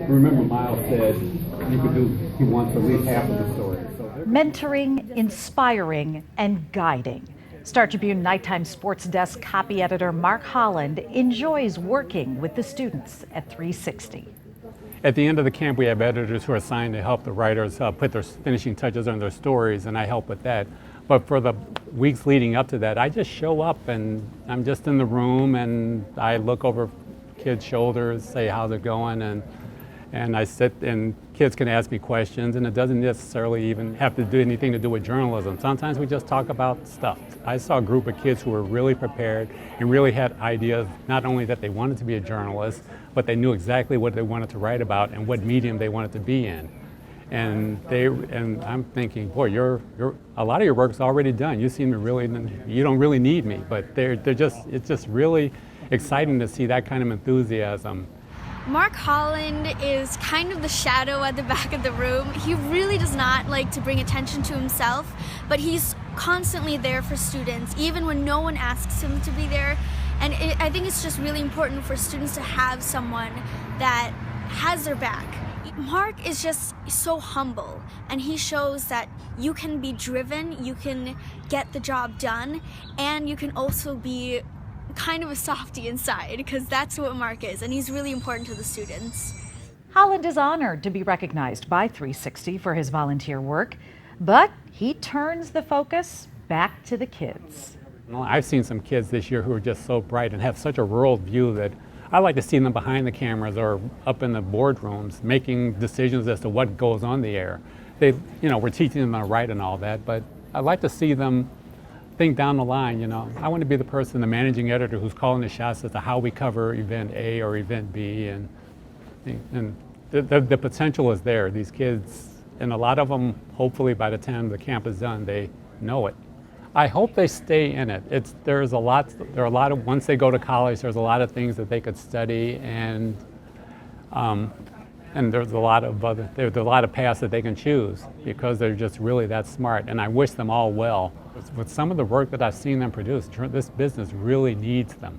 Remember, Miles said he wants at least half of the story. Mentoring, inspiring, and guiding. Star Tribune nighttime sports desk copy editor Mark Holland enjoys working with the students at 360. At the end of the camp, we have editors who are assigned to help the writers put their finishing touches on their stories, and I help with that. But for the weeks leading up to that, I just show up and I'm just in the room and I look over kids' shoulders, say how they're going, and I sit and kids can ask me questions, and it doesn't necessarily even have to do anything to do with journalism. Sometimes we just talk about stuff. I saw a group of kids who were really prepared and really had ideas, not only that they wanted to be a journalist, but they knew exactly what they wanted to write about and what medium they wanted to be in. And I'm thinking, boy, a lot of your work's already done. You don't really need me, but it's just really exciting to see that kind of enthusiasm. Mark Holland is kind of the shadow at the back of the room. He really does not like to bring attention to himself, but he's constantly there for students, even when no one asks him to be there. And I think it's just really important for students to have someone that has their back. Mark is just so humble, and he shows that you can be driven, you can get the job done, and you can also be kind of a softie inside, because that's what Mark is, and he's really important to the students. Holland is honored to be recognized by 360 for his volunteer work, but he turns the focus back to the kids. Well, I've seen some kids this year who are just so bright and have such a world view that I like to see them behind the cameras or up in the boardrooms making decisions as to what goes on the air. We're teaching them how to write and all that, but I like to see them think down the line. I want to be the person, the managing editor, who's calling the shots as to how we cover event A or event B, and the potential is there. These kids, and a lot of them, hopefully by the time the camp is done, they know it. I hope they stay in it. There are a lot of, once they go to college, there's a lot of things that they could study, and there's a lot of paths that they can choose because they're just really that smart, and I wish them all well. With some of the work that I've seen them produce, this business really needs them.